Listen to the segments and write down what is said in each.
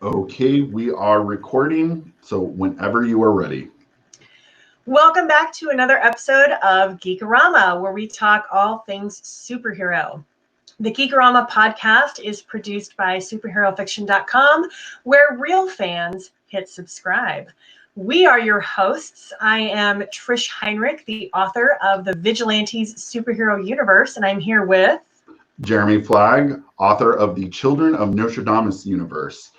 Okay, we are recording, so whenever you are ready. Welcome back to another episode of Geekorama, where we talk all things superhero. The Geekorama podcast is produced by superherofiction.com, where real fans hit subscribe. We are your hosts. I am Trish Heinrich, the author of the Vigilantes superhero universe, and I'm here with Jeremy Flagg, author of the Children of Notre Dame universe.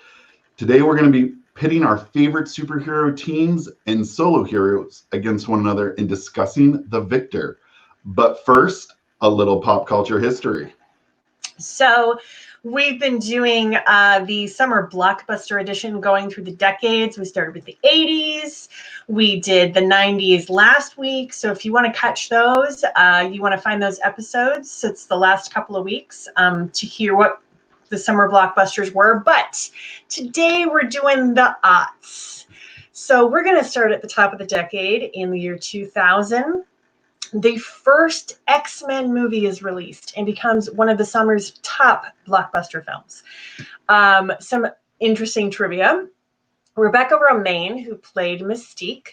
Today we're going to be pitting our favorite superhero teams and solo heroes against one another and discussing the victor. But first, a little pop culture history. So we've been doing the summer blockbuster edition going through the decades. We started with the 80s. We did the 90s last week. So if you want to catch those, you want to find those episodes. It's the last couple of weeks to hear what the summer blockbusters were. But today we're doing the aughts. So we're going to start at the top of the decade in the year 2000. The first X-Men movie is released and becomes one of the summer's top blockbuster films. Some interesting trivia. Rebecca Romijn, who played Mystique,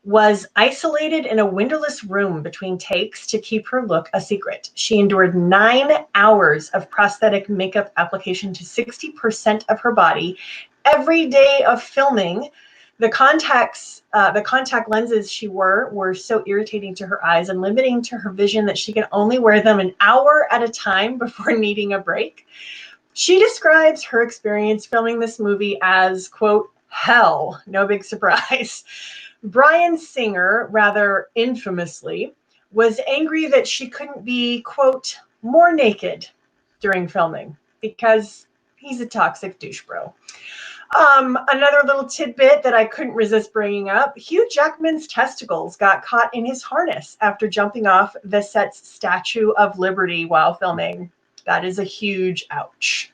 was isolated in a windowless room between takes to keep her look a secret. She endured 9 hours of prosthetic makeup application to 60% of her body every day of filming. The contact lenses she wore were so irritating to her eyes and limiting to her vision that she could only wear them an hour at a time before needing a break. She describes her experience filming this movie as, quote, hell. No big surprise. Bryan Singer, rather infamously, was angry that she couldn't be, quote, more naked during filming because he's a toxic douche bro. Another little tidbit that I couldn't resist bringing up, Hugh Jackman's testicles got caught in his harness after jumping off the set's Statue of Liberty while filming. That is a huge ouch.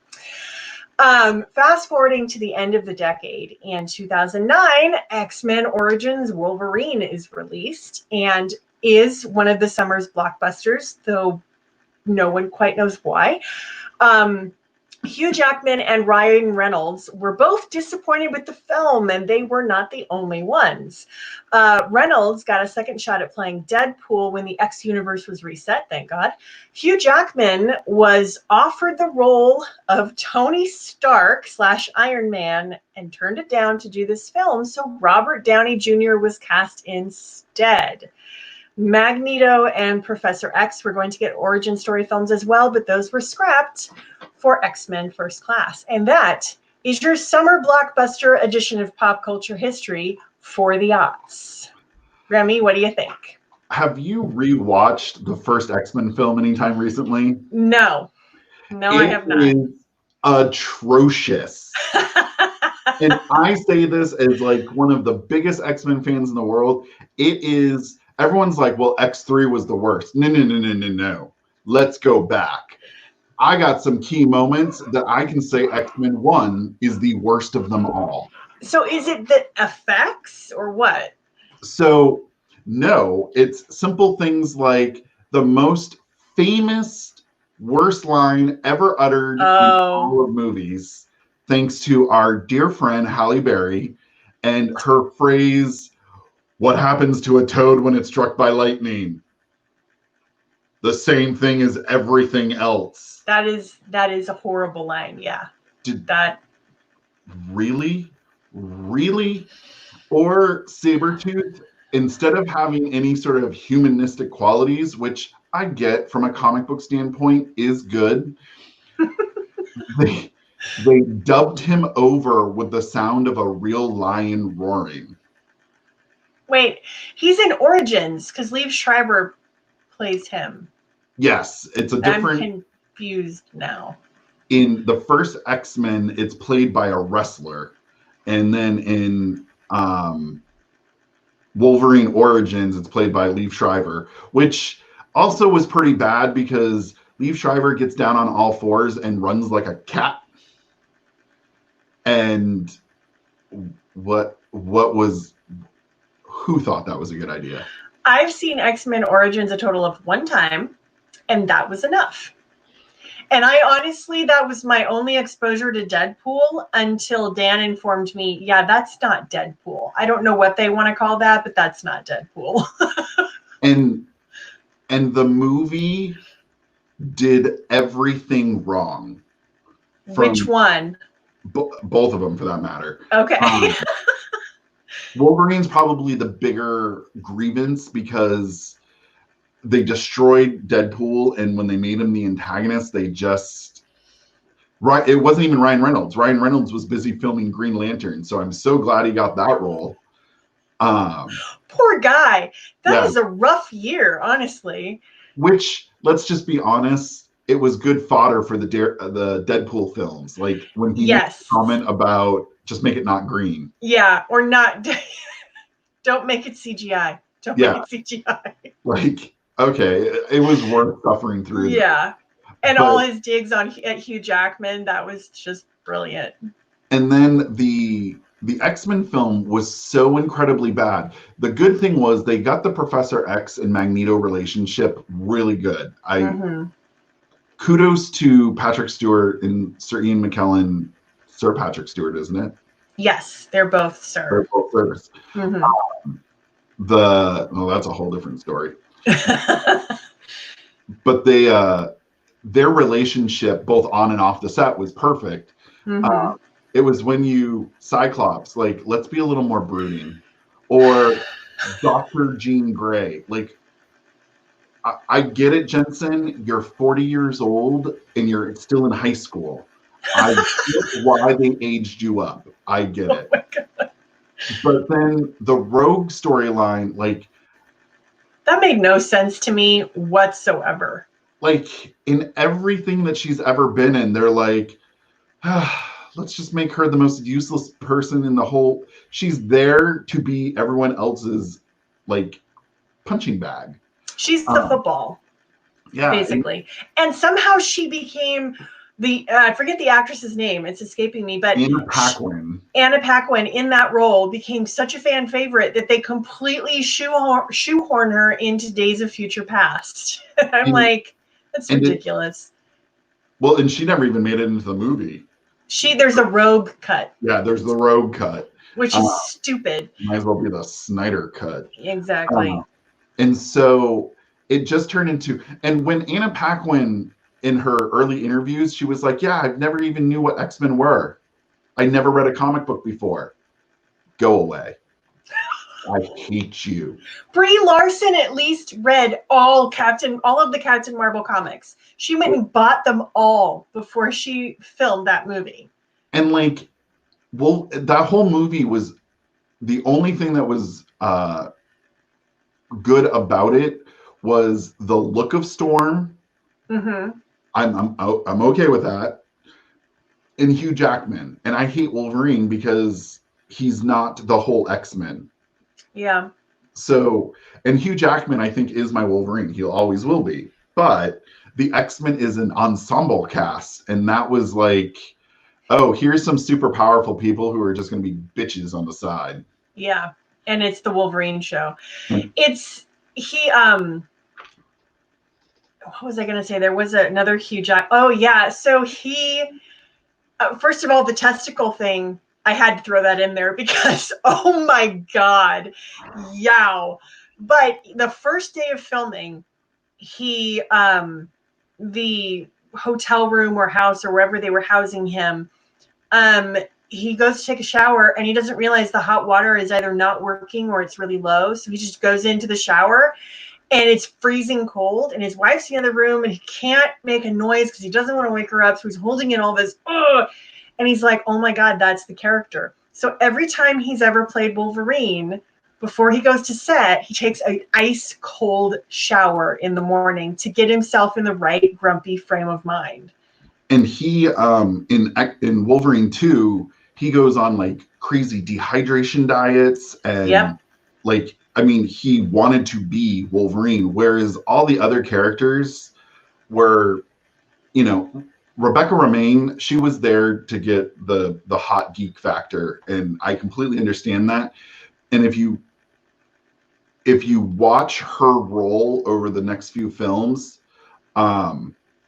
Fast forwarding to the end of the decade, in 2009, X-Men Origins Wolverine is released and is one of the summer's blockbusters, though no one quite knows why. Hugh Jackman and Ryan Reynolds were both disappointed with the film, and they were not the only ones. Reynolds got a second shot at playing Deadpool when the X universe was reset, thank God. Hugh Jackman was offered the role of Tony Stark / Iron Man and turned it down to do this film, so Robert Downey Jr. was cast instead. Magneto and Professor X were going to get origin story films as well, but those were scrapped for X-Men First Class. And that is your summer blockbuster edition of pop culture history for the aughts. Remy, what do you think? Have you rewatched the first X-Men film anytime recently? No, I have not. It is atrocious. And I say this as like one of the biggest X-Men fans in the world. It is, everyone's like, well, X3 was the worst. No. Let's go back. I got some key moments that I can say X-Men 1 is the worst of them all. So is it the effects or what? So no, it's simple things like the most famous worst line ever uttered in all of movies, thanks to our dear friend Halle Berry and her phrase, "What happens to a toad when it's struck by lightning? The same thing as everything else." That is a horrible line. Yeah. Really? Or Sabretooth, instead of having any sort of humanistic qualities, which I get from a comic book standpoint is good, they dubbed him over with the sound of a real lion roaring. Wait, he's in Origins because Liev Schreiber plays him. Yes, it's a different... I'm confused now. In the first X-Men, it's played by a wrestler. And then in Wolverine Origins, it's played by Liev Schreiber, which also was pretty bad because Liev Schreiber gets down on all fours and runs like a cat. And who thought that was a good idea? I've seen X-Men Origins a total of 1 time, and that was enough. And I honestly, that was my only exposure to Deadpool until Dan informed me, yeah, that's not Deadpool. I don't know what they want to call that, but that's not Deadpool. and the movie did everything wrong. Which one? Both of them, for that matter. Okay. Wolverine's probably the bigger grievance because they destroyed Deadpool, and when they made him the antagonist, they just it wasn't even Ryan Reynolds. Ryan Reynolds was busy filming Green Lantern, so I'm so glad he got that role. Poor guy. That was a rough year, honestly. Which, let's just be honest, it was good fodder for the Deadpool films. Like when he made a comment about just make it not green. Yeah, or not. Don't make it CGI. Don't make it CGI. Like, okay, it was worth suffering through. Yeah, and all his digs at Hugh Jackman, that was just brilliant. And then the X-Men film was so incredibly bad. The good thing was they got the Professor X and Magneto relationship really good. Kudos to Patrick Stewart and Sir Ian McKellen. Sir Patrick Stewart, isn't it? Yes, they're both Sir. They're both Sirs. That's a whole different story. But their relationship, both on and off the set, was perfect. It was when Cyclops, like, let's be a little more brooding, or Dr. Jean Grey. Like, I get it, Jensen. You're 40 years old and you're still in high school. I get why they aged you up. I get it. But then the Rogue storyline, like, that made no sense to me whatsoever. Like, in everything that she's ever been in, they're like, let's just make her the most useless person in the whole. She's there to be everyone else's, like, punching bag. She's the football. Yeah. Basically. And somehow she became I forget the actress's name. It's escaping me, but Anna Paquin. Anna Paquin in that role became such a fan favorite that they completely shoehorn her into Days of Future Past. I'm like, that's ridiculous. And she never even made it into the movie. There's a Rogue cut. Yeah, there's the Rogue cut. Which is stupid. Might as well be the Snyder cut. Exactly. And so it just turned into, and when Anna Paquin, in her early interviews, she was like, yeah, I've never even knew what X-Men were. I never read a comic book before. Go away. I hate you. Brie Larson at least read all of the Captain Marvel comics. She went and bought them all before she filmed that movie. And like, well, that whole movie was, the only thing that was good about it was the look of Storm. I'm okay with that. And Hugh Jackman. And I hate Wolverine because he's not the whole X-Men. Yeah. So, and Hugh Jackman, I think, is my Wolverine. He always will be. But the X-Men is an ensemble cast. And that was like, oh, here's some super powerful people who are just going to be bitches on the side. Yeah. And it's the Wolverine show. What was I going to say? There was another Hugh Jack. Oh, yeah. So first of all, the testicle thing, I had to throw that in there because, oh my God, yow. But the first day of filming, the hotel room or house or wherever they were housing him, he goes to take a shower and he doesn't realize the hot water is either not working or it's really low. So he just goes into the shower. And it's freezing cold, and his wife's in the other room, and he can't make a noise because he doesn't want to wake her up. So he's holding in all this, and he's like, oh my God, that's the character. So every time he's ever played Wolverine, before he goes to set, he takes an ice cold shower in the morning to get himself in the right grumpy frame of mind. And he, in Wolverine 2, he goes on like crazy dehydration diets and like, I mean, he wanted to be Wolverine, whereas all the other characters were, Rebecca Romijn, she was there to get the hot geek factor, and I completely understand that. And if you watch her role over the next few films,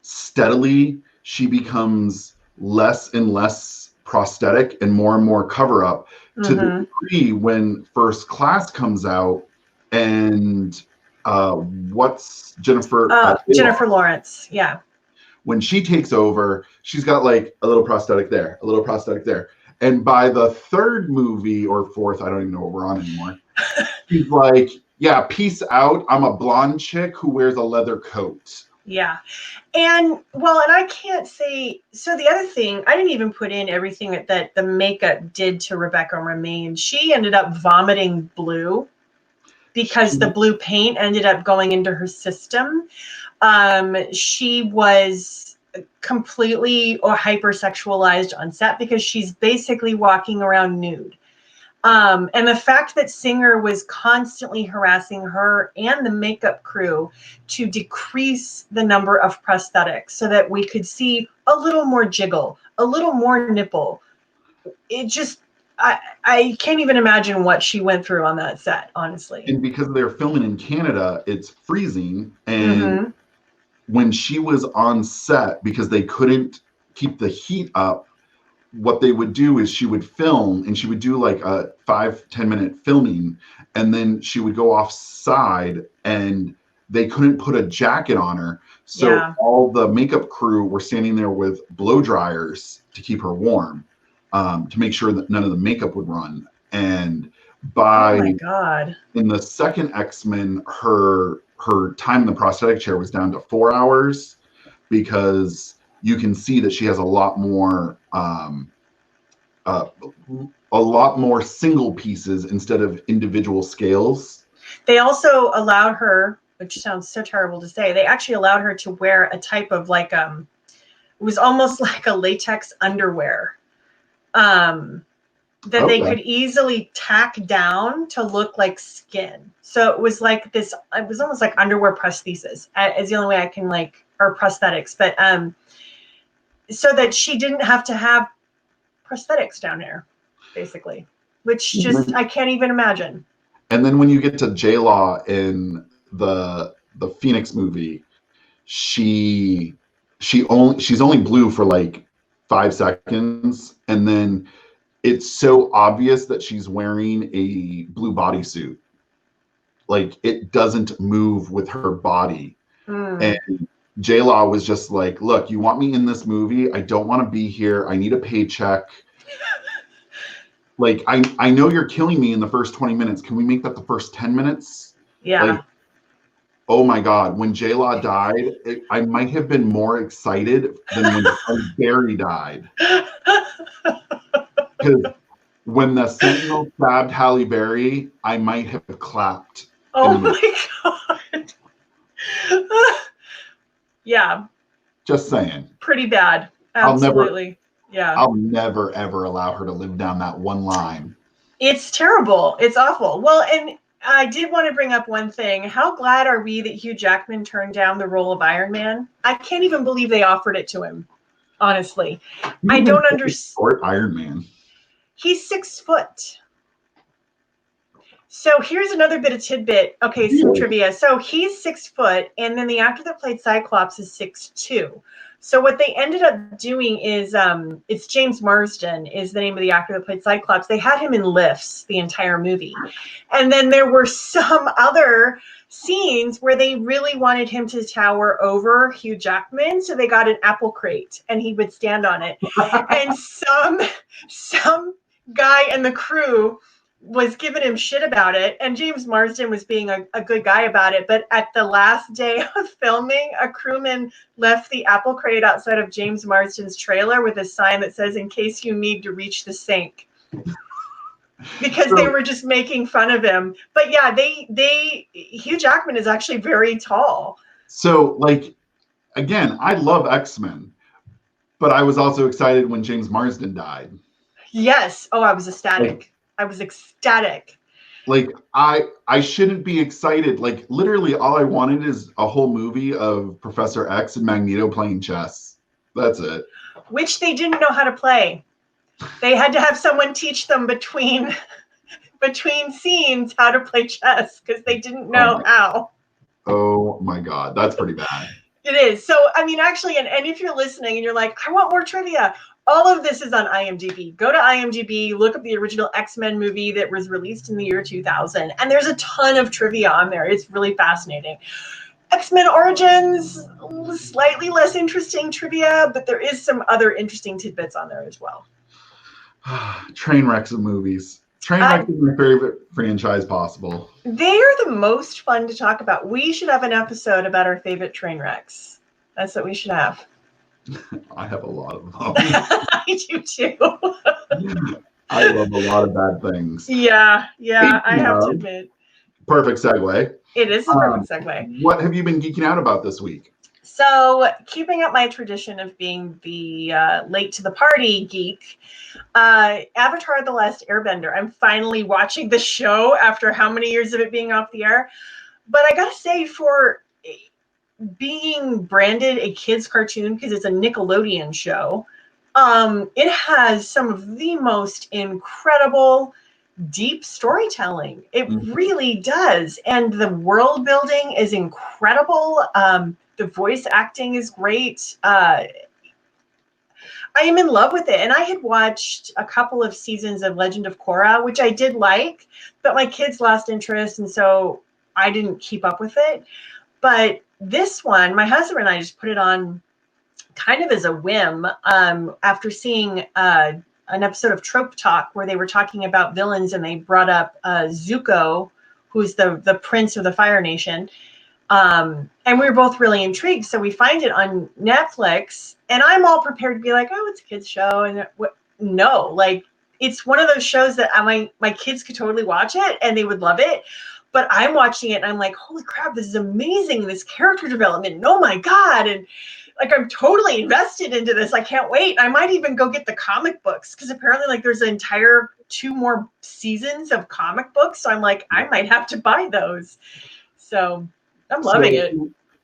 steadily, she becomes less and less prosthetic and more cover up to the degree when First Class comes out and what's Jennifer Lawrence. Yeah. When she takes over, she's got like a little prosthetic there, a little prosthetic there. And by the third movie or fourth, I don't even know what we're on anymore. She's like, yeah, peace out. I'm a blonde chick who wears a leather coat. Yeah. And I can't say, so the other thing, I didn't even put in everything that the makeup did to Rebecca Romijn. She ended up vomiting blue because the blue paint ended up going into her system. She was completely hypersexualized on set because she's basically walking around nude. And the fact that Singer was constantly harassing her and the makeup crew to decrease the number of prosthetics so that we could see a little more jiggle, a little more nipple. It just, I can't even imagine what she went through on that set, honestly. And because they're filming in Canada, it's freezing. And when she was on set, because they couldn't keep the heat up, what they would do is she would film and she would do like a 5-10 minute filming, and then she would go offside and they couldn't put a jacket on her. So all the makeup crew were standing there with blow dryers to keep her warm, to make sure that none of the makeup would run. And in the second X-Men, her time in the prosthetic chair was down to 4 hours, because you can see that she has a lot more single pieces instead of individual scales. They also allowed her, which sounds so terrible to say, they actually allowed her to wear a type of like it was almost like a latex underwear that they could easily tack down to look like skin. So it was like this, it was almost like underwear prosthesis is the only way I can or prosthetics, but so that she didn't have to have prosthetics down there, basically, which just, I can't even imagine. And then when you get to J-Law in the Phoenix movie, she's only blue for like 5 seconds, and then it's so obvious that she's wearing a blue bodysuit. Like, it doesn't move with her body. And J-Law was just like, look, you want me in this movie? I don't want to be here. I need a paycheck. Like, I know you're killing me in the first 20 minutes. Can we make that the first 10 minutes? Yeah. Like, oh my God. When J-Law died, I might have been more excited than when Barry died. Because when the Sentinel stabbed Halle Berry, I might have clapped. Oh my God. Yeah. Just saying. Pretty bad. Absolutely. I'll never, ever allow her to live down that one line. It's terrible. It's awful. Well, and I did want to bring up one thing. How glad are we that Hugh Jackman turned down the role of Iron Man? I can't even believe they offered it to him. Honestly. I don't understand. Short Iron Man. He's 6 foot. So here's another bit of tidbit. Okay, some trivia. So he's 6 foot, and then the actor that played Cyclops is 6'2". So what they ended up doing is, it's James Marsden is the name of the actor that played Cyclops. They had him in lifts the entire movie. And then there were some other scenes where they really wanted him to tower over Hugh Jackman. So they got an apple crate and he would stand on it. And some guy in the crew was giving him shit about it, and James Marsden was being a good guy about it. But at the last day of filming, a crewman left the apple crate outside of James Marsden's trailer with a sign that says, "In case you need to reach the sink," because they were just making fun of him. But yeah, Hugh Jackman is actually very tall. So, like, again, I love X-Men, but I was also excited when James Marsden died. Yes. Oh, I was ecstatic. I was ecstatic. Like, I shouldn't be excited. Like, literally all I wanted is a whole movie of Professor X and Magneto playing chess. That's it. Which they didn't know how to play. They had to have someone teach them between scenes how to play chess because they didn't know how. Oh my God, that's pretty bad. It is. So, I mean, actually, and if you're listening and you're like, I want more trivia, all of this is on IMDb. Go to IMDb, look up the original X-Men movie that was released in the year 2000, and there's a ton of trivia on there. It's really fascinating. X-Men Origins, slightly less interesting trivia, but there is some other interesting tidbits on there as well. Train wrecks of movies. Train wrecks is my favorite franchise possible. They are the most fun to talk about. We should have an episode about our favorite train wrecks. That's what we should have. I have a lot of them. I do too. I love a lot of bad things. Yeah, I have to admit. Perfect segue. It is a perfect segue. What have you been geeking out about this week? So, keeping up my tradition of being the late to the party geek, Avatar: The Last Airbender. I'm finally watching the show after how many years of it being off the air. But I gotta say, for being branded a kids cartoon because it's a Nickelodeon show, it has some of the most incredible deep storytelling. It really does. And the world building is incredible. The voice acting is great. I am in love with it. And I had watched a couple of seasons of Legend of Korra, which I did like, but my kids lost interest, and so I didn't keep up with it. But this one, my husband and I just put it on kind of as a whim after seeing an episode of Trope Talk where they were talking about villains, and they brought up Zuko, who's the prince of the Fire Nation. And we were both really intrigued. So we find it on Netflix, and I'm all prepared to be like, oh, it's a kid's show. And no, like, it's one of those shows that my kids could totally watch it and they would love it. But I'm watching it and I'm like, holy crap, this is amazing. This character development. And oh my God. And like, I'm totally invested into this. I can't wait. I might even go get the comic books because apparently like there's an entire 2 more seasons of comic books. So I'm like, I might have to buy those. So I'm loving it.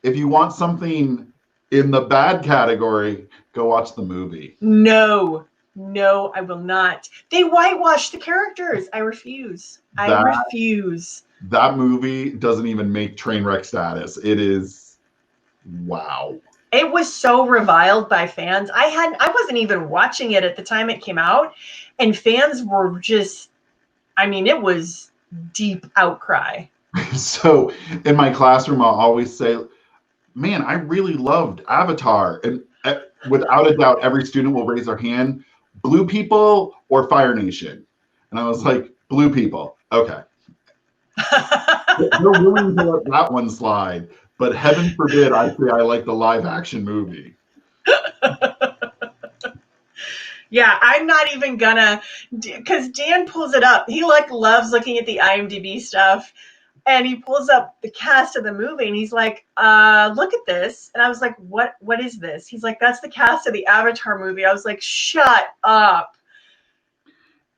If you want something in the bad category, go watch the movie. No, I will not. They whitewash the characters. I refuse. I refuse. That movie doesn't even make train wreck status. It is, wow. It was so reviled by fans. I wasn't even watching it at the time it came out, and fans were just, I mean, it was deep outcry. So in my classroom, I'll always say, man, I really loved Avatar. And without a doubt, every student will raise their hand, blue people or Fire Nation. And I was like, blue people. Okay. They're willing to let that one slide. But heaven forbid I say I like the live action movie. Yeah, I'm not even gonna, because Dan pulls it up. He like loves looking at the IMDb stuff. And he pulls up the cast of the movie and he's like, look at this. And I was like, what is this? He's like, that's the cast of the Avatar movie. I was like, shut up.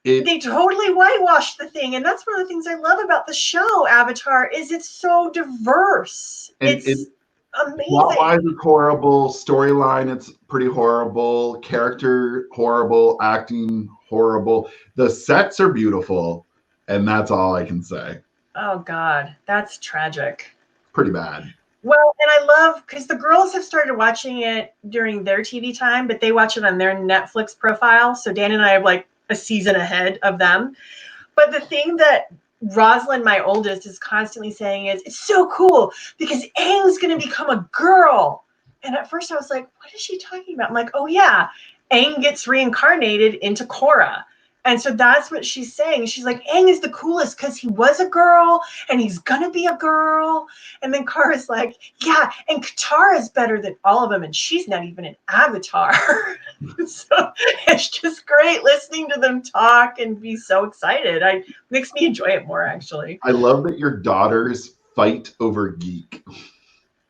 They totally whitewashed the thing. And that's one of the things I love about the show Avatar is it's so diverse. It's amazing. Plot-wise, it's horrible. Storyline, it's pretty horrible. Character, horrible. Acting, horrible. The sets are beautiful. And that's all I can say. Oh, God, that's tragic. Pretty bad. Well, and I love, because the girls have started watching it during their TV time, but they watch it on their Netflix profile. So Dan and I have like a season ahead of them. But the thing that Rosalind, my oldest, is constantly saying is, it's so cool because Aang's going to become a girl. And at first I was like, what is she talking about? I'm like, oh, yeah, Aang gets reincarnated into Korra. And so that's what she's saying. She's like, Aang is the coolest because he was a girl and he's going to be a girl. And then Kara's like, yeah, and Katara's better than all of them. And she's not even an avatar. So it's just great listening to them talk and be so excited. It makes me enjoy it more, actually. I love that your daughters fight over geek.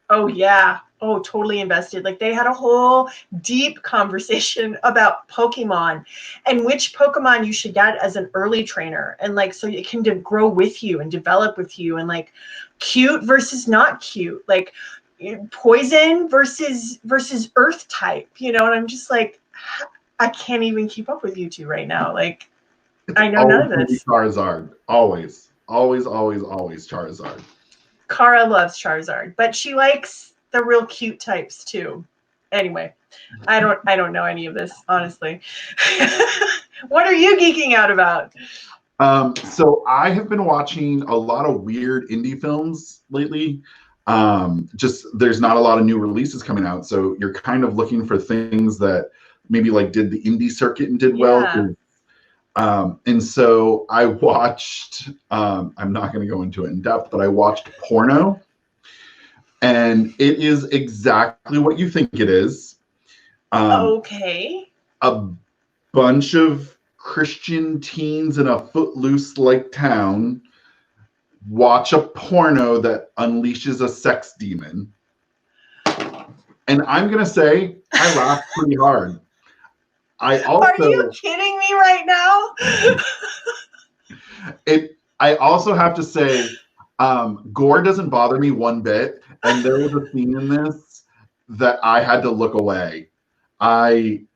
Oh, yeah. Oh, totally invested. Like they had a whole deep conversation about Pokemon and which Pokemon you should get as an early trainer. And like, so it can grow with you and develop with you and like cute versus not cute, like poison versus earth type, you know? And I'm just like, I can't even keep up with you two right now. Like I know none of this. Charizard. Always Charizard. Kara loves Charizard, but she likes They're real cute types too. Anyway, I don't know any of this, honestly. What are you geeking out about? So I have been watching a lot of weird indie films lately. Just there's not a lot of new releases coming out, so you're kind of looking for things that maybe like did the indie circuit and did well. And so I watched, I'm not going to go into it in depth, but I watched Porno, and it is exactly what you think it is. Okay. A bunch of Christian teens in a footloose-like town watch a porno that unleashes a sex demon. And I'm going to say, I laughed pretty hard. Are you kidding me right now? I also have to say, gore doesn't bother me one bit. And there was a scene in this that I had to look away. I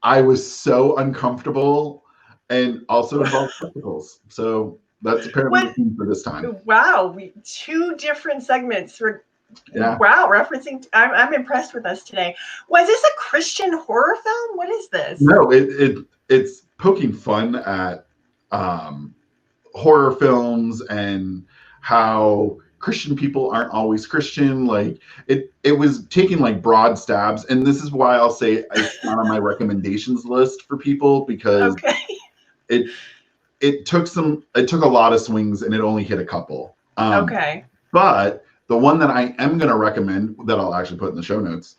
was so uncomfortable, and also involved spectacles. So that's apparently the theme for this time. Wow, two different segments. Yeah. Wow, referencing. I'm impressed with us today. Was this a Christian horror film? What is this? No, it's poking fun at horror films and how Christian people aren't always Christian. Like it was taking like broad stabs, and this is why I'll say it's not on my recommendations list for people, because it took a lot of swings and it only hit a couple. But the one that I am going to recommend, that I'll actually put in the show notes,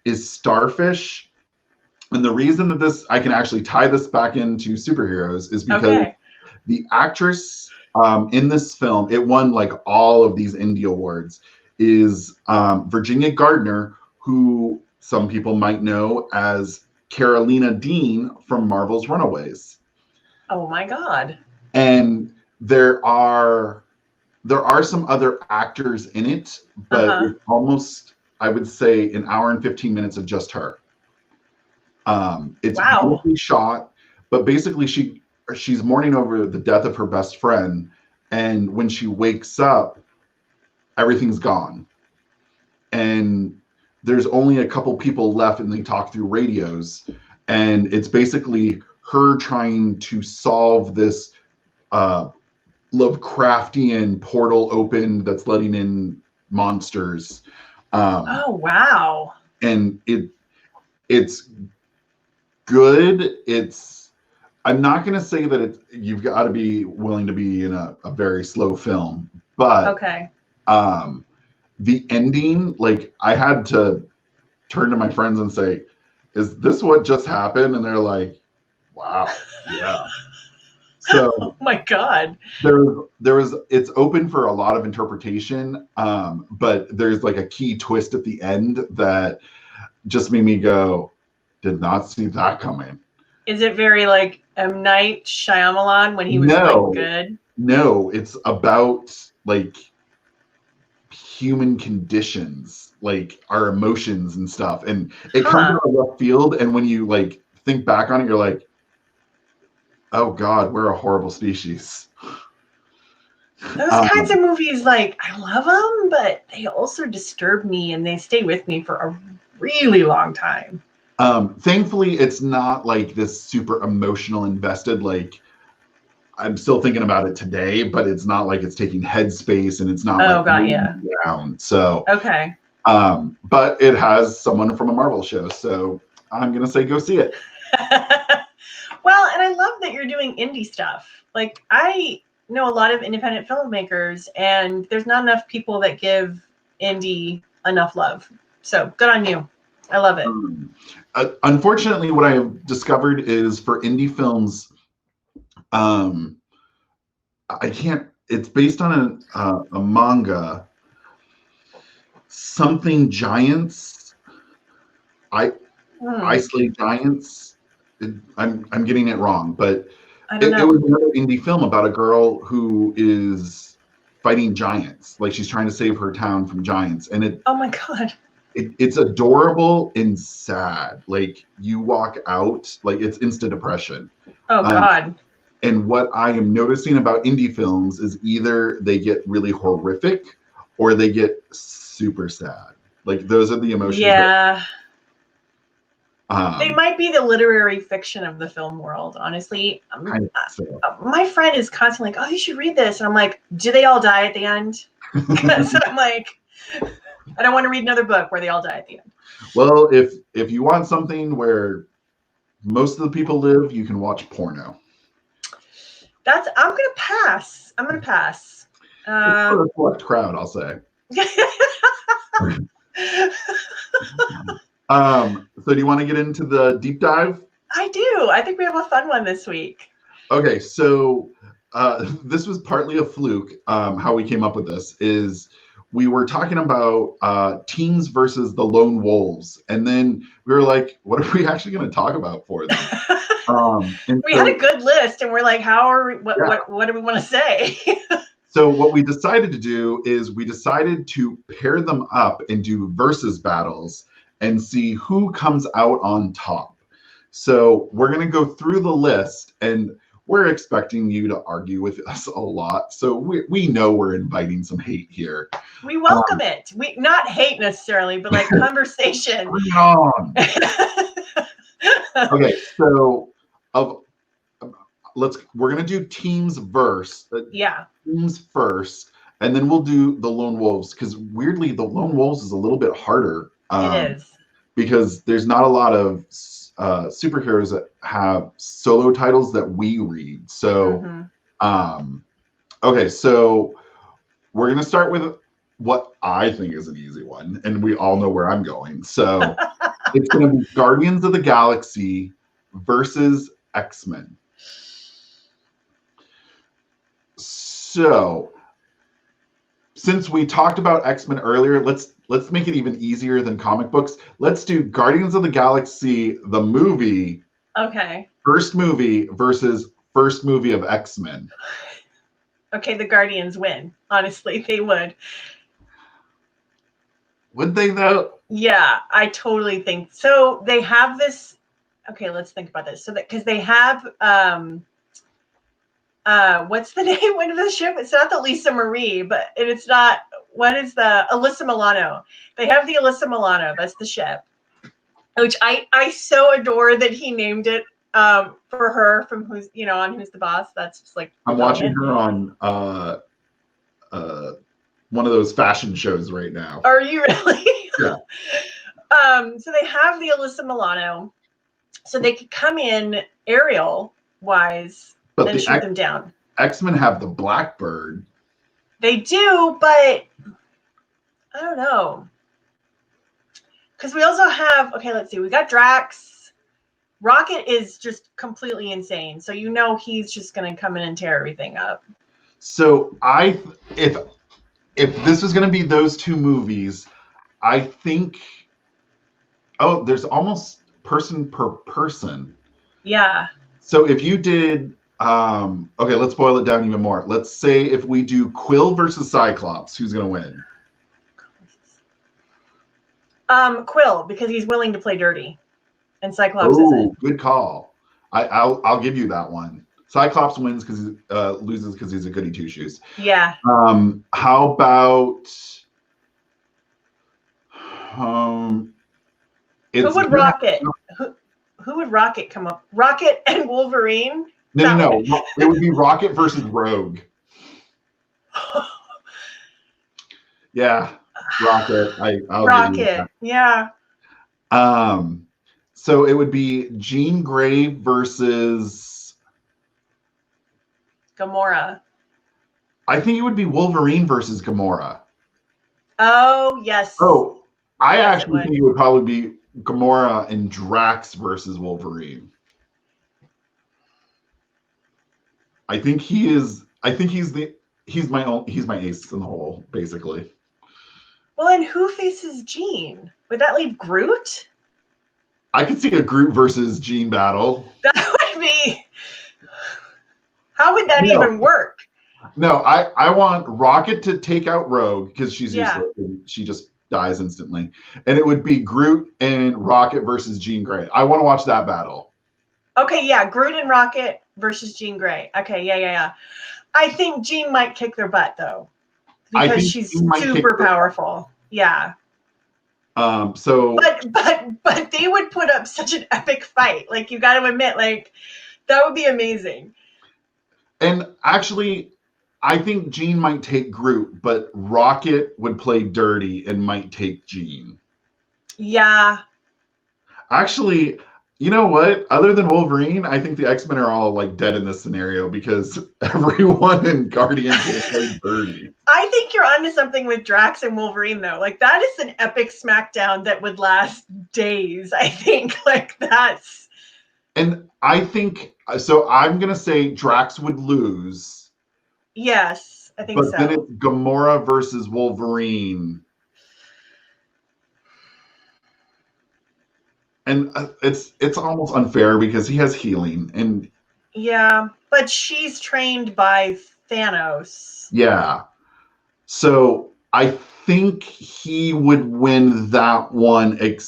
is Starfish. And the reason that I can actually tie this back into superheroes is because the actress in this film, it won like all of these indie awards, is Virginia Gardner, who some people might know as Carolina Dean from Marvel's Runaways. Oh my God. And there are some other actors in it, but it's almost, I would say, an hour and 15 minutes of just her. It's beautifully shot, but basically she's mourning over the death of her best friend, and when she wakes up, everything's gone. And there's only a couple people left, and they talk through radios, and it's basically her trying to solve this Lovecraftian portal open that's letting in monsters. Oh wow. And it's good. I'm not going to say that you've got to be willing to be in a very slow film, but the ending, like I had to turn to my friends and say, is this what just happened? And they're like, wow, yeah. So oh my God. It's open for a lot of interpretation, but there's like a key twist at the end that just made me go, did not see that coming. Is it very like M. Night Shyamalan when he was like good? No, it's about like human conditions, like our emotions and stuff. And it comes out of left field. And when you like think back on it, you're like, oh God, we're a horrible species. Those kinds of movies, like I love them, but they also disturb me and they stay with me for a really long time. Thankfully, it's not like this super emotional invested, like I'm still thinking about it today, but it's not like it's taking headspace and it's not down. So but it has someone from a Marvel show, so I'm gonna say go see it. Well, and I love that you're doing indie stuff. Like I know a lot of independent filmmakers, and there's not enough people that give indie enough love. So good on you. I love it. Unfortunately, what I have discovered is for indie films, I can't. It's based on a manga, something giants. Isolate Giants. I'm getting it wrong, but it was another indie film about a girl who is fighting giants. Like she's trying to save her town from giants, and oh my God. It's adorable and sad. Like you walk out, like it's instant depression. Oh God. And what I am noticing about indie films is either they get really horrific or they get super sad. Like those are the emotions. Yeah. They might be the literary fiction of the film world, honestly. My friend is constantly like, oh, you should read this. And I'm like, do they all die at the end? So I'm like, I don't want to read another book where they all die at the end. Well, if you want something where most of the people live, you can watch porno. I'm going to pass. I'm going to pass. For a select crowd, I'll say. So do you want to get into the deep dive? I do. I think we have a fun one this week. Okay, so this was partly a fluke. How we came up with this is we were talking about teens versus the lone wolves, and then we were like, what are we actually going to talk about for them? We had a good list, and we're like, what do we want to say? So what we decided to do is we decided to pair them up and do versus battles and see who comes out on top. So we're going to go through the list, and we're expecting you to argue with us a lot. So we know we're inviting some hate here. We welcome it. We not hate necessarily, but like conversation. Bring it on. Okay, so we're going to do teams teams first, and then we'll do the lone wolves, because weirdly the lone wolves is a little bit harder. It is. Because there's not a lot of superheroes that have solo titles that we read. So, okay, so we're going to start with what I think is an easy one, and we all know where I'm going. So it's going to be Guardians of the Galaxy versus X-Men. So since we talked about X-Men earlier, let's make it even easier than comic books. Let's do Guardians of the Galaxy, the movie. Okay. First movie versus first movie of X-Men. Okay, the Guardians win. Honestly, they would. Would they though? Yeah, I totally think so. They have this. Okay, let's think about this. So that because they have what's the name of the ship? It's not the Lisa Marie, but it's not. What is the Alyssa Milano? They have the Alyssa Milano. That's the ship, which I so adore that he named it for her from Who's the Boss. That's just like I'm watching her on one of those fashion shows right now. Are you really? Yeah. So they have the Alyssa Milano, so they could come in aerial wise and shoot them down. X-Men have the Blackbird. They do, but I don't know. Because we also have, okay, let's see. We got Drax. Rocket is just completely insane. So he's just going to come in and tear everything up. So if this is going to be those two movies, I think, there's almost person per person. Yeah. So if you did, okay, let's boil it down even more. Let's say if we do Quill versus Cyclops, who's going to win? Quill, because he's willing to play dirty, and Cyclops isn't. Good call. I'll give you that one. Cyclops wins because loses because he's a goody two shoes. Yeah. How about who would Rocket? Who would Rocket come up? Rocket and Wolverine? No. It would be Rocket versus Rogue. Yeah, Rocket. I'll Rocket. give you that. Yeah. So it would be Jean Grey versus Gamora. I think it would be Wolverine versus Gamora. Oh, yes. Oh, I actually think it would probably be Gamora and Drax versus Wolverine. I think he's my ace in the hole, basically. Well, and who faces Jean? Would that leave Groot? I could see a Groot versus Jean battle. That would be. How would that even work? No, I want Rocket to take out Rogue because she's useless and she just dies instantly. And it would be Groot and Rocket versus Jean Grey. I want to watch that battle. Okay, yeah, Groot and Rocket versus Jean Grey. Okay, yeah. I think Jean might kick their butt though, because she's super powerful. Yeah. So but they would put up such an epic fight. Like, you got to admit, like, that would be amazing. And actually, I think Jean might take Groot, but Rocket would play dirty and might take Jean. Yeah. Actually, you know what? Other than Wolverine, I think the X-Men are all like dead in this scenario because everyone in Guardians will play dirty. I think you're onto something with Drax and Wolverine, though. Like, that is an epic smackdown that would last days, I think. Like, that's... And I think, so I'm going to say Drax would lose. Yes, I think so. But then it's Gamora versus Wolverine. And it's almost unfair because he has healing. And yeah, but she's trained by Thanos. Yeah. So I think he would win that one. It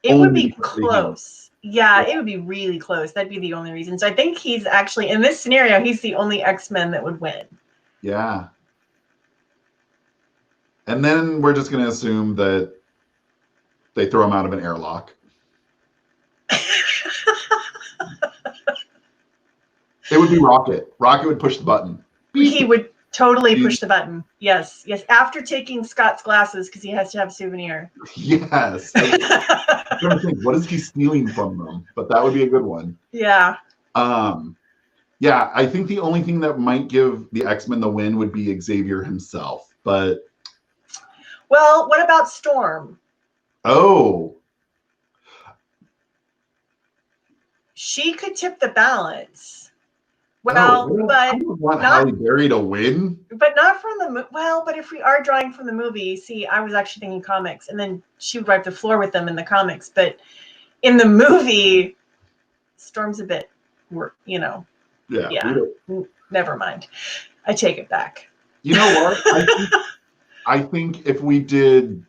would be close. Yeah, it would be really close. That'd be the only reason. So I think he's actually, in this scenario, he's the only X-Men that would win. Yeah. And then we're just going to assume that they throw him out of an airlock. It would be Rocket. Rocket would push the button. He would totally push the button. Yes. Yes. After taking Scott's glasses, because he has to have a souvenir. Yes. I'm trying to think, what is he stealing from them? But that would be a good one. Yeah. Yeah, I think the only thing that might give the X-Men the win would be Xavier himself. But well, what about Storm? Oh. She could tip the balance. Well, but I would want Halle Berry to win. But not from the but if we are drawing from the movie, see, I was actually thinking comics, and then she would wipe the floor with them in the comics. But in the movie, Storm's a bit, Yeah. Never mind. I take it back. You know what? I think if we did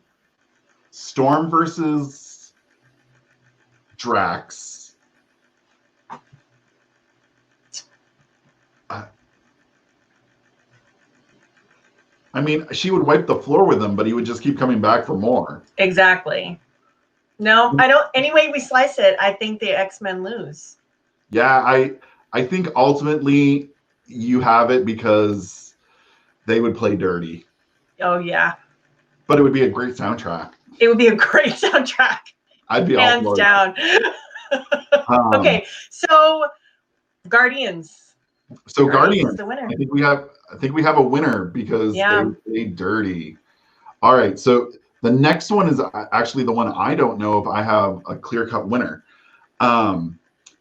Storm versus Drax. I mean, she would wipe the floor with him, but he would just keep coming back for more. Exactly. No, I don't. Any way we slice it, I think the X-Men lose. Yeah, I think ultimately you have it because they would play dirty. Oh, yeah. But it would be a great soundtrack. It would be a great soundtrack. I'd be hands all down. Okay, so Guardians. So Guardians, the winner. I think we have a winner because they played dirty. All right, so the next one is actually the one I don't know if I have a clear-cut winner.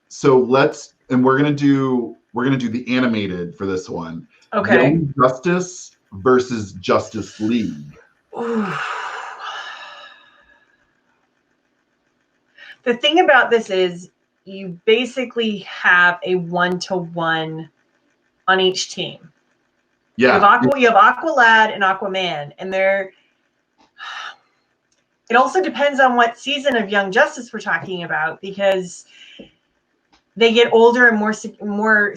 So we're gonna do the animated for this one. Okay. Young Justice versus Justice League. Ooh. The thing about this is you basically have a 1-to-1 on each team. Yeah. You have Aqualad and Aquaman, and it also depends on what season of Young Justice we're talking about, because they get older and more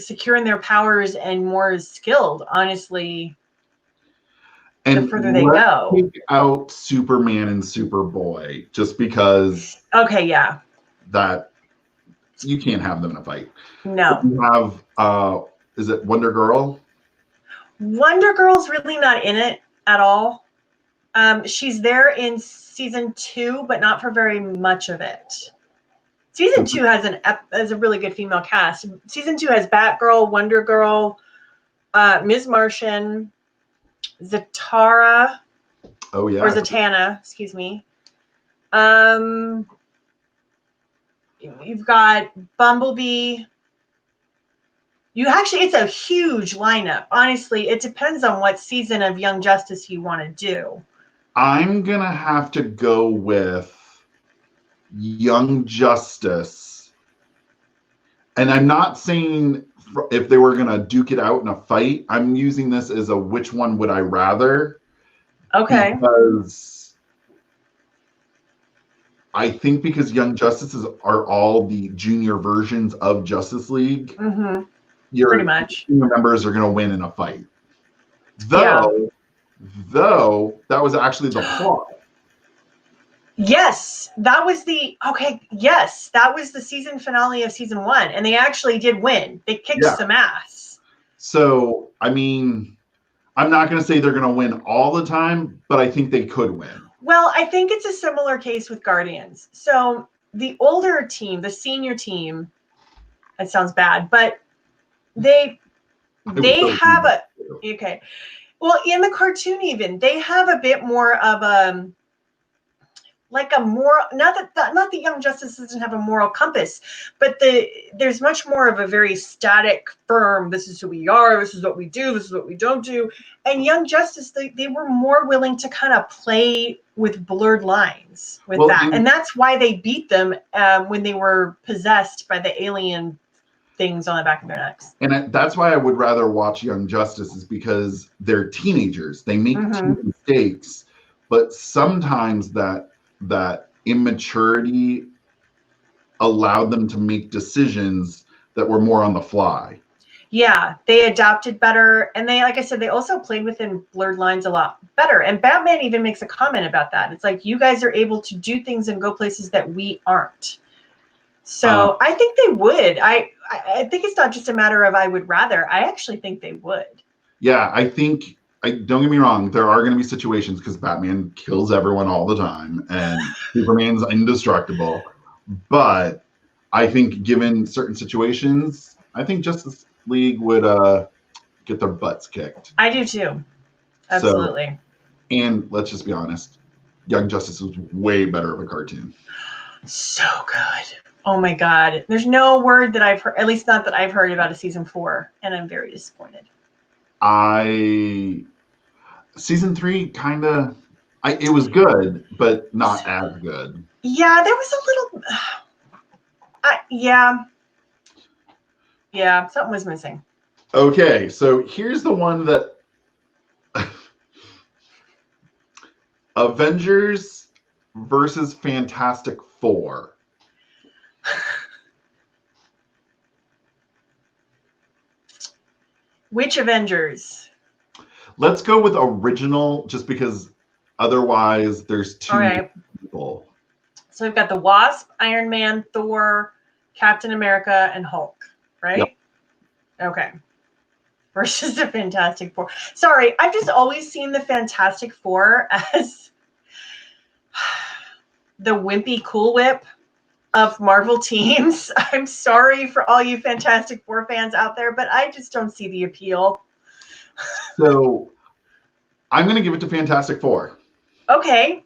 secure in their powers and more skilled, honestly, and the further they go. Take out Superman and Superboy just because. Okay, yeah. That you can't have them in a fight. No. You have is it Wonder Girl? Wonder Girl's really not in it at all. She's there in season 2, but not for very much of it. Season 2 has a really good female cast. Season 2 has Batgirl, Wonder Girl, Ms. Martian, Zatara. Oh yeah. Or Zatanna, excuse me. You've got Bumblebee. It's a huge lineup. Honestly, it depends on what season of Young Justice you want to do. I'm going to have to go with Young Justice. And I'm not saying if they were going to duke it out in a fight. I'm using this as a which one would I rather. Okay. Because I think because Young Justices are all the junior versions of Justice League. Mm-hmm. Your pretty much members are going to win in a fight. Though though that was actually the plot. Yes, that was the season finale of season 1, and they actually did win. They kicked some ass. So, I mean, I'm not going to say they're going to win all the time, but I think they could win. Well, I think it's a similar case with Guardians. So the older team, the senior team, that sounds bad, but they have a okay. Well, in the cartoon, even they have a bit more of a like a moral. Not the Young Justice doesn't have a moral compass, but there's much more of a very static, firm. This is who we are. This is what we do. This is what we don't do. And Young Justice, they were more willing to kind of play with blurred lines with that, and that's why they beat them when they were possessed by the alien things on the back of their necks. And that's why I would rather watch Young Justice, is because they're teenagers. They make mistakes, but sometimes that immaturity allowed them to make decisions that were more on the fly. Yeah, they adapted better, and they, like I said, they also played within blurred lines a lot better. And Batman even makes a comment about that. It's like, you guys are able to do things and go places that we aren't. So I think they would. I think it's not just a matter of I would rather. I actually think they would. Yeah, I think. Don't get me wrong, there are going to be situations, because Batman kills everyone all the time and Superman's indestructible. But I think given certain situations, I think Justice League would get their butts kicked. I do too. Absolutely. So, and let's just be honest, Young Justice was way better of a cartoon. So good. Oh my God. There's no word that I've heard, at least not that I've heard, about a season 4, and I'm very disappointed. Season 3 kind of, it was good, but not as good. Yeah, there was a little, yeah, something was missing. Okay, so here's the one that Avengers versus Fantastic Four. Which Avengers? Let's go with original, just because otherwise there's two people. So we've got the Wasp, Iron Man, Thor, Captain America, and Hulk, right? Yep. Okay. Versus the Fantastic Four. Sorry, I've just always seen the Fantastic Four as the wimpy Cool Whip of Marvel teams. I'm sorry for all you Fantastic Four fans out there, but I just don't see the appeal. So I'm going to give it to Fantastic Four. Okay.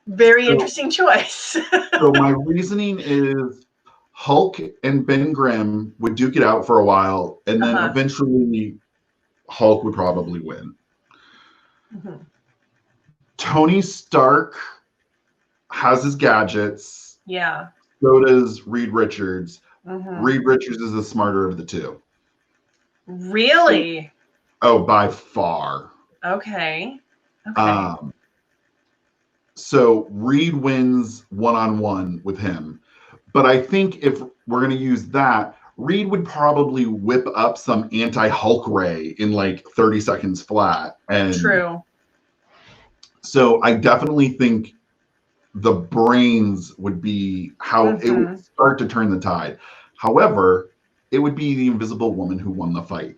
Very interesting choice. So my reasoning is Hulk and Ben Grimm would duke it out for a while, and then eventually Hulk would probably win. Tony Stark has his gadgets. Yeah. So does Reed Richards. Reed Richards is the smarter of the two. Really? Oh, by far. Okay. So Reed wins one-on-one with him. But I think if we're going to use that, Reed would probably whip up some anti-Hulk ray in like 30 seconds flat. And true. So I definitely think the brains would be how it would start to turn the tide. However, it would be the Invisible Woman who won the fight.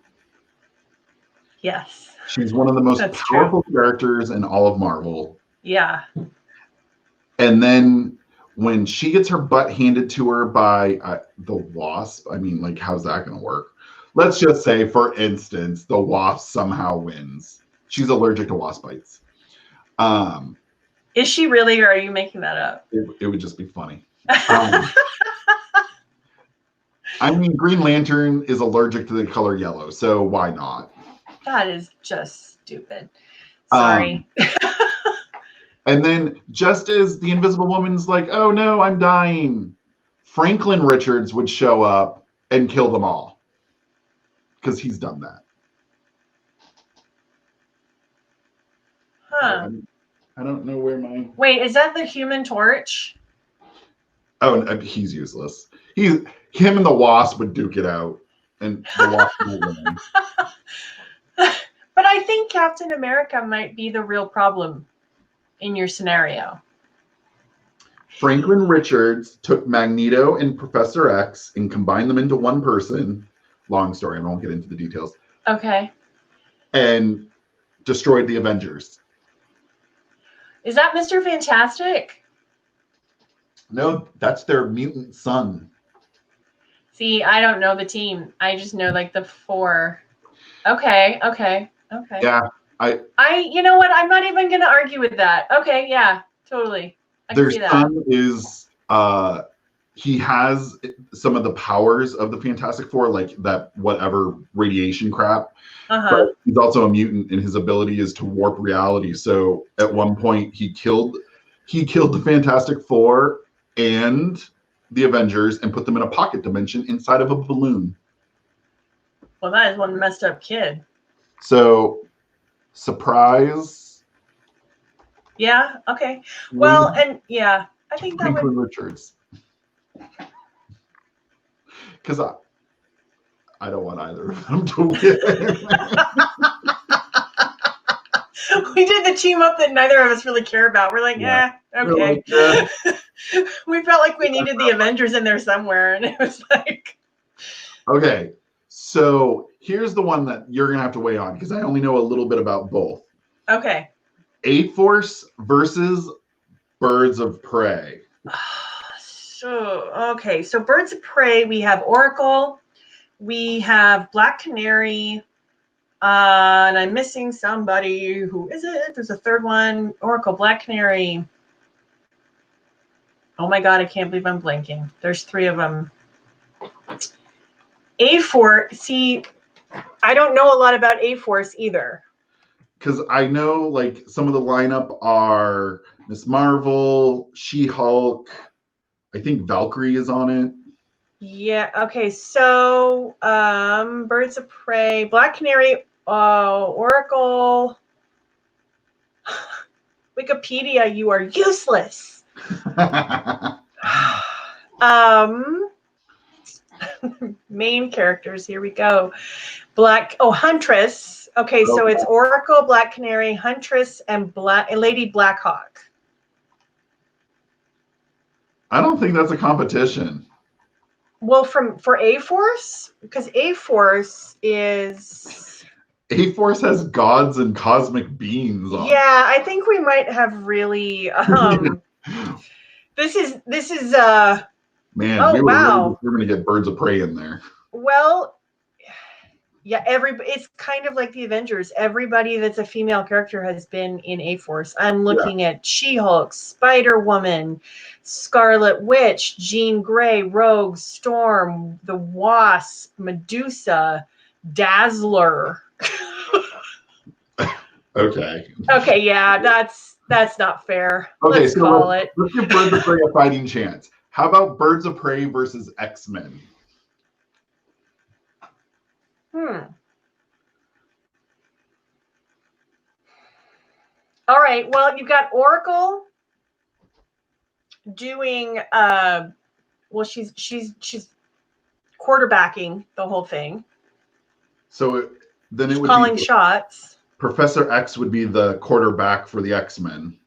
Yes. She's one of the most powerful characters in all of Marvel. Yeah. And then when she gets her butt handed to her by the Wasp, I mean, like, how's that going to work? Let's just say, for instance, the Wasp somehow wins. She's allergic to wasp bites. Is she really, or are you making that up? It would just be funny. I mean, Green Lantern is allergic to the color yellow, so why not? That is just stupid. Sorry. And then just as the Invisible Woman's like, oh no, I'm dying, Franklin Richards would show up and kill them all. Because he's done that. Huh. I don't know where my... Wait, is that the Human Torch? Oh, he's useless. Him and the Wasp would duke it out. And the Wasp would win. But I think Captain America might be the real problem in your scenario. Franklin Richards took Magneto and Professor X and combined them into one person. Long story, I won't get into the details. Okay. And destroyed the Avengers. Is that Mr. Fantastic? No, that's their mutant son. See, I don't know the team. I just know like the 4. Okay. Yeah, you know what? I'm not even going to argue with that. Okay, yeah, totally. I can their see that. son is he has some of the powers of the Fantastic Four, like that whatever radiation crap. But he's also a mutant, and his ability is to warp reality. So at one point, he killed the Fantastic Four and the Avengers and put them in a pocket dimension inside of a balloon. Well, that is one messed up kid. So, surprise. Yeah. Okay. Well, and yeah, I think that Franklin Richards. Because I don't want either of them to win. We did the team up that neither of us really care about. We're like, okay. Like, yeah. We felt like we needed the Avengers in there somewhere, and it was like. Okay, so here's the one that you're gonna have to weigh on because I only know a little bit about both. Okay. A-Force versus Birds of Prey. So Birds of Prey, we have Oracle, we have Black Canary, and I'm missing somebody. Who is it? There's a third one. Oracle, Black Canary. Oh my God, I can't believe I'm blanking. There's 3 of them. A-Force, see, I don't know a lot about A-Force either. Because I know like some of the lineup are Miss Marvel, She-Hulk, I think Valkyrie is on it. Yeah, okay, so Birds of Prey, Black Canary, Oracle, Wikipedia, you are useless. Main characters, here we go. Huntress. Okay, so it's Oracle, Black Canary, Huntress, and Lady Blackhawk. I don't think that's a competition. Well, for A-Force, because A-Force has gods and cosmic beings on. Yeah, I think we might have really This is man, oh, we were wow. We're gonna get Birds of Prey in there. Well, yeah, it's kind of like the Avengers. Everybody that's a female character has been in A-Force. I'm looking at She-Hulk, Spider-Woman, Scarlet Witch, Jean Grey, Rogue, Storm, the Wasp, Medusa, Dazzler. Okay, yeah, that's not fair. Okay, let's call it. Let's give Birds of Prey a fighting chance. How about Birds of Prey versus X-Men? All right. Well, you've got Oracle doing she's quarterbacking the whole thing. So then it would calling be shots. Professor X would be the quarterback for the X-Men.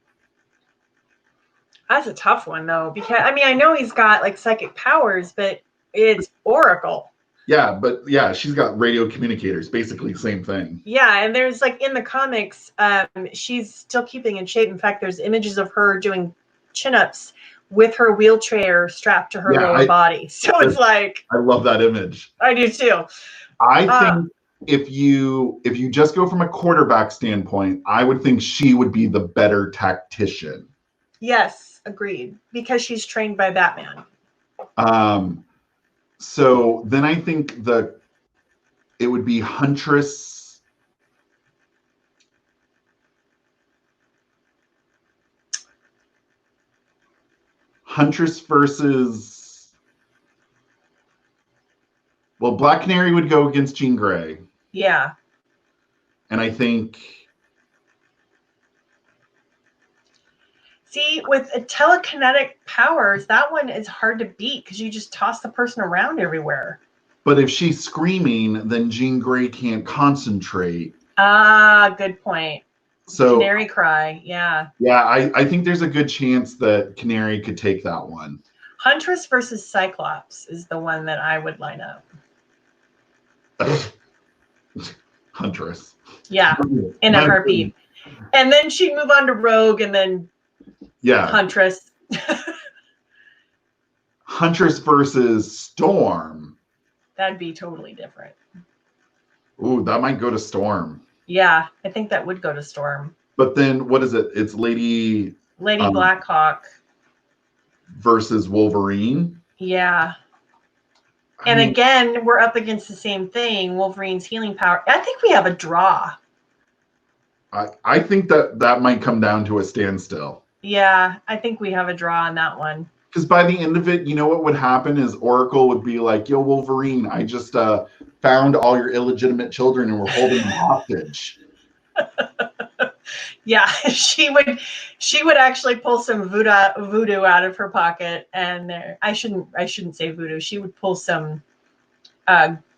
That's a tough one though, because I know he's got like psychic powers, but it's Oracle. Yeah, but yeah, she's got radio communicators, basically the same thing. Yeah, and there's like in the comics, she's still keeping in shape. In fact, there's images of her doing chin-ups with her wheelchair strapped to her lower body. So it's like I love that image. I do too. I think if you just go from a quarterback standpoint, I would think she would be the better tactician. Yes, agreed. Because she's trained by Batman. So then I think it would be Huntress. Huntress versus. Well, Black Canary would go against Jean Grey. Yeah. And I think. See, with telekinetic powers, that one is hard to beat because you just toss the person around everywhere. But if she's screaming, then Jean Grey can't concentrate. Ah, good point. So Canary Cry, yeah. Yeah, I think there's a good chance that Canary could take that one. Huntress versus Cyclops is the one that I would line up. Huntress. Yeah, in a heartbeat. And then she'd move on to Rogue and then Huntress. Huntress versus Storm. That'd be totally different. Ooh, that might go to Storm. Yeah, I think that would go to Storm. But then what is it? It's Lady Blackhawk versus Wolverine. Yeah. And again, we're up against the same thing. Wolverine's healing power. I think we have a draw. I think that might come down to a standstill. Yeah, I think we have a draw on that one. Because by the end of it, you know what would happen is Oracle would be like, "Yo, Wolverine, I just found all your illegitimate children and we're holding them hostage." Yeah, she would actually pull some voodoo out of her pocket, and I shouldn't say voodoo. She would pull some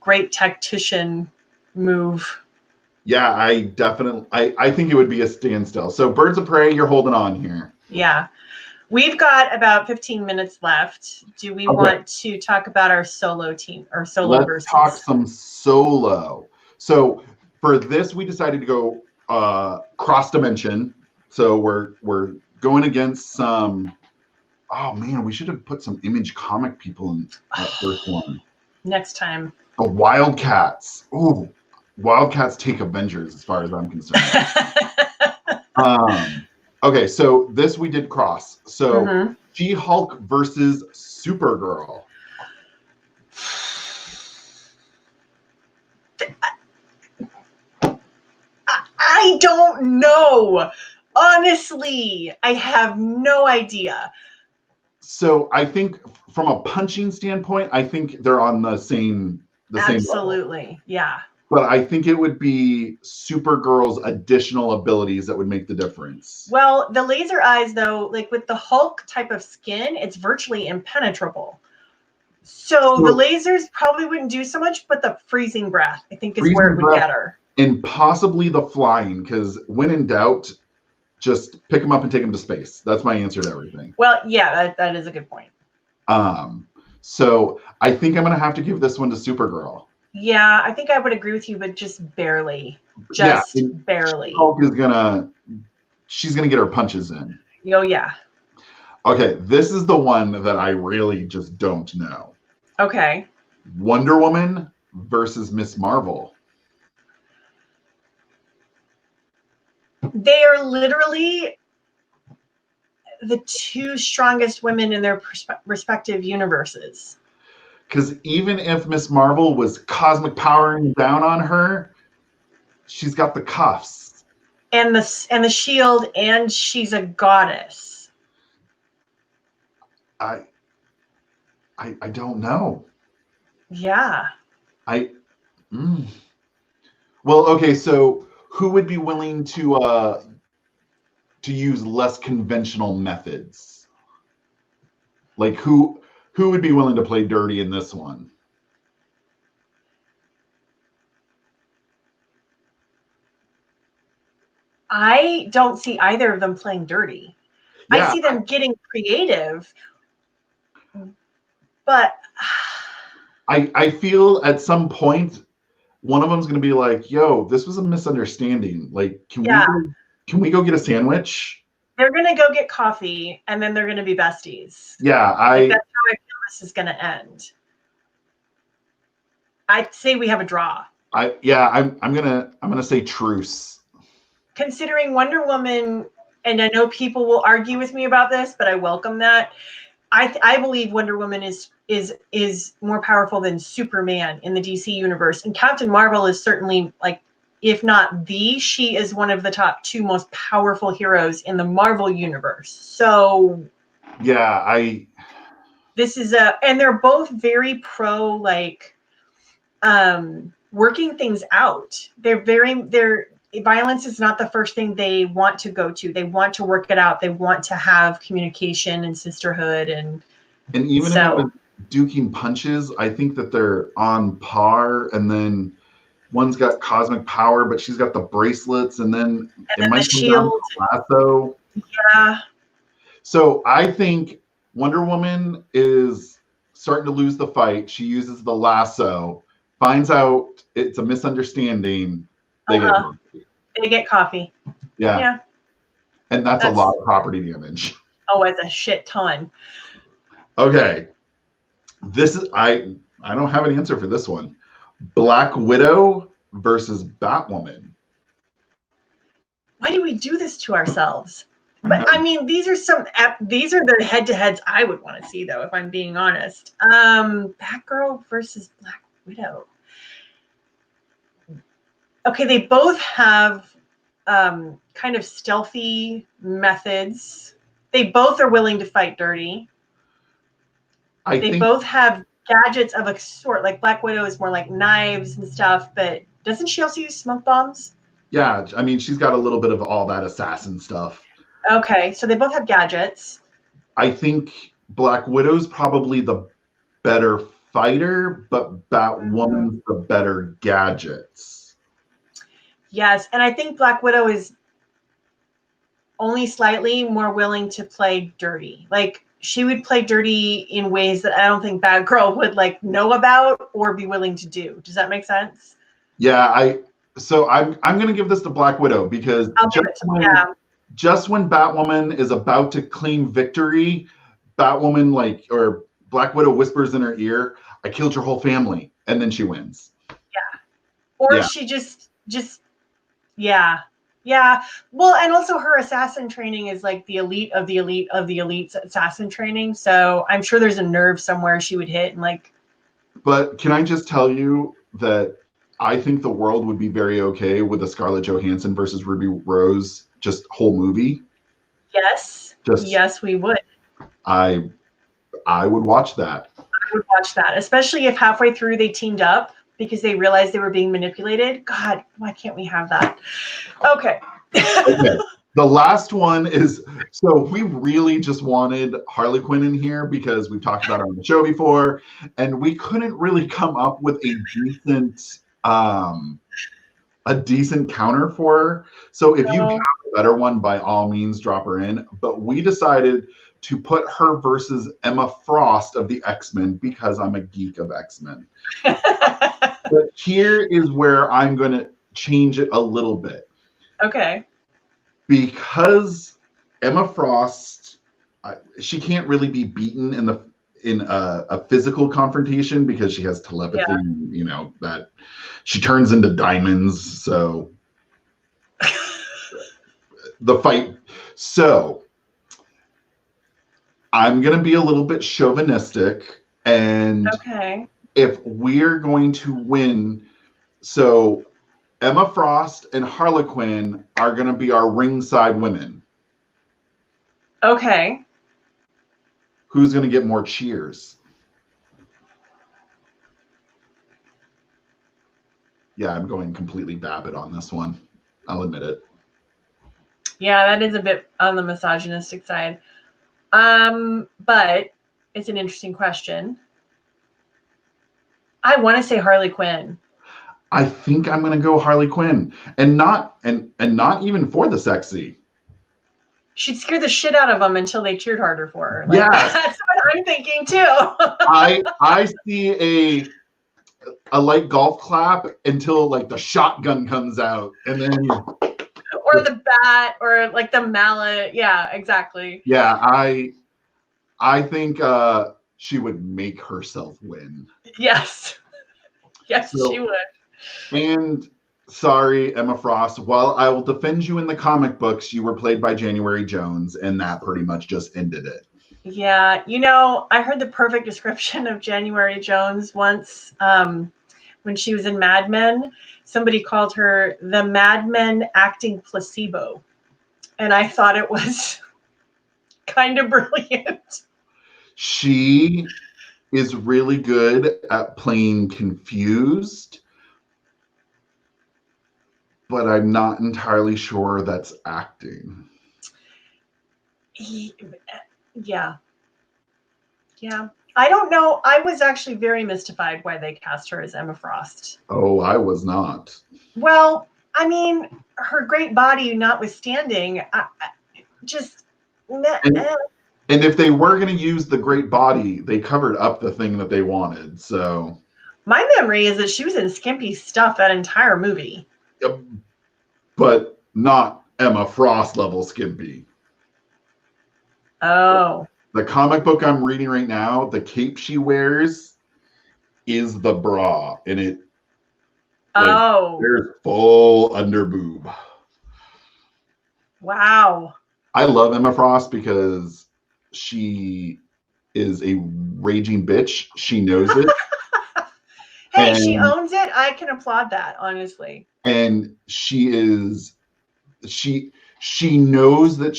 great tactician move. Yeah, I think it would be a standstill. So Birds of Prey, you're holding on here. Yeah. We've got about 15 minutes left. Do we want to talk about our solo team or solo versus? Let's talk some solo. So for this, we decided to go cross dimension. So we're going against some. Oh man, we should have put some Image comic people in that first one. Next time. The Wildcats. Ooh, Wildcats take Avengers, as far as I'm concerned. Okay, so this we did cross. So She-Hulk versus Supergirl. I don't know. Honestly, I have no idea. So I think from a punching standpoint, I think they're on the same Absolutely, yeah. But I think it would be Supergirl's additional abilities that would make the difference. Well, the laser eyes, though, like with the Hulk type of skin, it's virtually impenetrable. So the lasers probably wouldn't do so much, but the freezing breath, I think, is where it would get her. And possibly the flying, because when in doubt, just pick them up and take them to space. That's my answer to everything. Well, yeah, that is a good point. So I think I'm going to have to give this one to Supergirl. Yeah, I think I would agree with you, but just barely. Just barely. Hulk she's gonna get her punches in. Oh yeah. Okay, this is the one that I really just don't know. Okay. Wonder Woman versus Miss Marvel. They are literally the two strongest women in their respective universes. Because even if Miss Marvel was cosmic powering down on her, she's got the cuffs and the shield, and she's a goddess. I don't know. Yeah. Well, okay, so who would be willing to use less conventional methods? Like who would be willing to play dirty in this one? I don't see either of them playing dirty. Yeah. I see them getting creative, but I feel at some point one of them's going to be like, "Yo, this was a misunderstanding. Like, can we go get a sandwich?" They're going to go get coffee, and then they're going to be besties. Yeah, that's how I feel this is going to end. I'd say we have a draw. I'm gonna say truce. Considering Wonder Woman, and I know people will argue with me about this, but I welcome that. I believe Wonder Woman is more powerful than Superman in the DC universe, and Captain Marvel is certainly, like, if not she is one of the top two most powerful heroes in the Marvel universe. So yeah, this is and they're both very pro, like, working things out. Violence is not the first thing they want to go to. They want to work it out. They want to have communication and sisterhood, and even if duking punches, I think that they're on par. And then one's got cosmic power, but she's got the bracelets, and then it might the come down shield. to the lasso. Yeah. So I think Wonder Woman is starting to lose the fight. She uses the lasso, finds out it's a misunderstanding. They get coffee. They get coffee. Yeah. And that's a lot of property damage. Oh, it's a shit ton. Okay. This is I don't have an answer for this one. Black Widow versus Batwoman. Why do we do this to ourselves? But I mean, these are the head-to-heads I would want to see, though, if I'm being honest. Batgirl versus Black Widow. Okay, they both have kind of stealthy methods. They both are willing to fight dirty. They both have gadgets of a sort. Like Black Widow is more like knives and stuff, but doesn't she also use smoke bombs? Yeah, I mean, she's got a little bit of all that assassin stuff. Okay, so they both have gadgets. I think Black Widow's probably the better fighter, but Batwoman's the better gadgets. Yes, and I think Black Widow is only slightly more willing to play dirty. Like, she would play dirty in ways that I don't think Batgirl would like know about or be willing to do. Does that make sense? Yeah, I'm going to give this to Black Widow because just when Batwoman is about to claim victory, Batwoman or Black Widow whispers in her ear, "I killed your whole family," and then she wins. Yeah. Or she just Yeah. Well, and also her assassin training is like the elite of the elite of the elite assassin training. So I'm sure there's a nerve somewhere she would hit and like. But can I just tell you that I think the world would be very okay with a Scarlett Johansson versus Ruby Rose just whole movie? Yes. Yes, we would. I would watch that. I would watch that, especially if halfway through they teamed up because they realized they were being manipulated. God, why can't we have that? Okay. Okay. The last one is, so we really just wanted Harley Quinn in here because we've talked about her on the show before, and we couldn't really come up with a decent counter for her. So if you have a better one, by all means, drop her in. But we decided to put her versus Emma Frost of the X-Men because I'm a geek of X-Men. But here is where I'm going to change it a little bit. Okay. Because Emma Frost, she can't really be beaten in a physical confrontation because she has telepathy, that she turns into diamonds. So the fight. So I'm going to be a little bit chauvinistic, and if we're going to win, so Emma Frost and Harlequin are going to be our ringside women. Okay. Who's going to get more cheers? Yeah, I'm going completely Babbitt on this one. I'll admit it. Yeah, that is a bit on the misogynistic side. But it's an interesting question. I want to say Harley Quinn. I think I'm going to go Harley Quinn, and not even for the sexy. She'd scare the shit out of them until they cheered harder for her. Yeah, that's what I'm thinking too. I see a light golf clap until like the shotgun comes out, and then or the bat or like the mallet. Yeah, exactly. Yeah, I think she would make herself win. Yes. Yes, she would. And sorry, Emma Frost, while I will defend you in the comic books, you were played by January Jones, and that pretty much just ended it. Yeah, I heard the perfect description of January Jones once when she was in Mad Men. Somebody called her the Mad Men acting placebo. And I thought it was kind of brilliant. She is really good at playing confused, but I'm not entirely sure that's acting. Yeah. I don't know. I was actually very mystified why they cast her as Emma Frost. Oh, I was not. Well, I mean, her great body notwithstanding, And if they were going to use the great body, they covered up the thing that they wanted. So my memory is that she was in skimpy stuff that entire movie. Yep. But not Emma Frost level skimpy. Oh. The comic book I'm reading right now, the cape she wears is the bra, and it there's full under boob. Wow. I love Emma Frost because she is a raging bitch. She knows it. Hey, she owns it. I can applaud that, honestly. And she knows that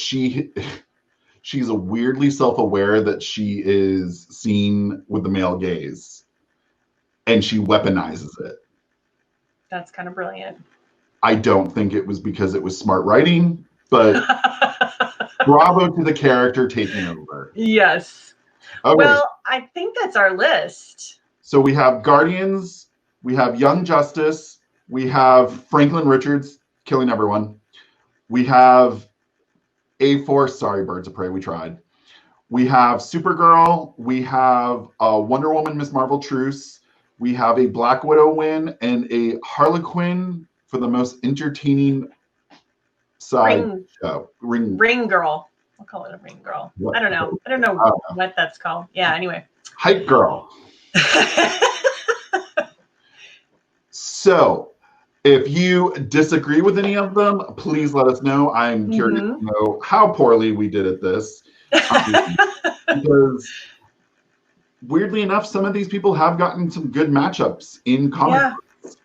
she's a weirdly self-aware that she is seen with the male gaze, and she weaponizes it. That's kind of brilliant. I don't think it was because it was smart writing, but bravo to the character taking over. Yes. Okay. Well, I think that's our list. So we have Guardians, we have Young Justice, we have Franklin Richards killing everyone. We have A-Force, sorry, Birds of Prey, we tried. We have Supergirl, we have Wonder Woman, Miss Marvel Truce, we have a Black Widow win, and a Harlequin for the most entertaining side show. Ring Girl. I'll call it a Ring Girl. What? I don't know what that's called. Yeah, anyway. Hype Girl. So, if you disagree with any of them, please let us know. I'm curious to know how poorly we did at this. Because weirdly enough, some of these people have gotten some good matchups in comic books.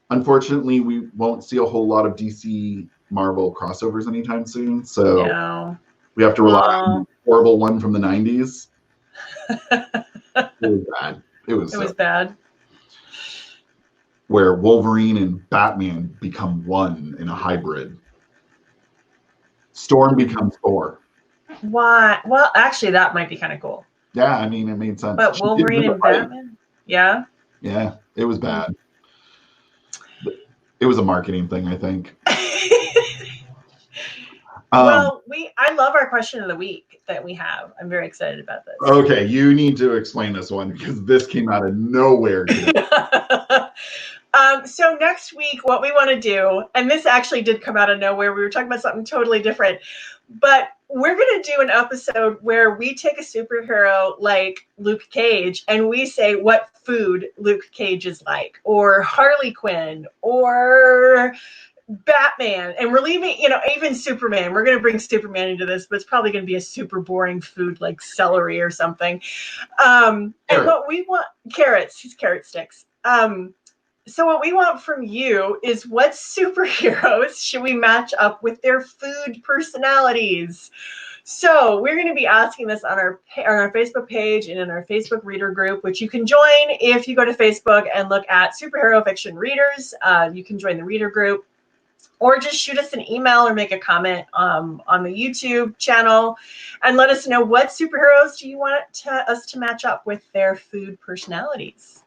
Unfortunately, we won't see a whole lot of DC Marvel crossovers anytime soon. So we have to rely on the horrible one from the 90s. It was bad. It was bad. Where Wolverine and Batman become one in a hybrid. Storm becomes Thor. Why? Well, actually, that might be kind of cool. Yeah, I mean, it made sense. But Wolverine and Batman? Yeah? Yeah, it was bad. It was a marketing thing, I think. Well, I love our question of the week that we have. I'm very excited about this. Okay, you need to explain this one because this came out of nowhere today. So next week, what we want to do, and this actually did come out of nowhere. We were talking about something totally different, but we're going to do an episode where we take a superhero like Luke Cage and we say what food Luke Cage is like, or Harley Quinn, or Batman, and we're leaving, even Superman. We're going to bring Superman into this, but it's probably going to be a super boring food like celery or something. And what we want, carrots, he's carrot sticks. So what we want from you is what superheroes should we match up with their food personalities? So we're going to be asking this on our Facebook page and in our Facebook reader group, which you can join if you go to Facebook and look at Superhero Fiction Readers. You can join the reader group, or just shoot us an email or make a comment on the YouTube channel and let us know what superheroes do you want us to match up with their food personalities.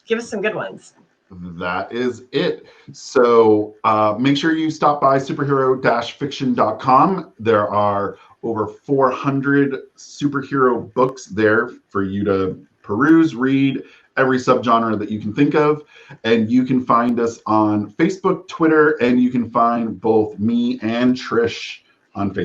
Give us some good ones. That is it. So make sure you stop by superhero-fiction.com. There are over 400 superhero books there for you to peruse, read, every subgenre that you can think of. And you can find us on Facebook, Twitter, and you can find both me and Trish on Facebook.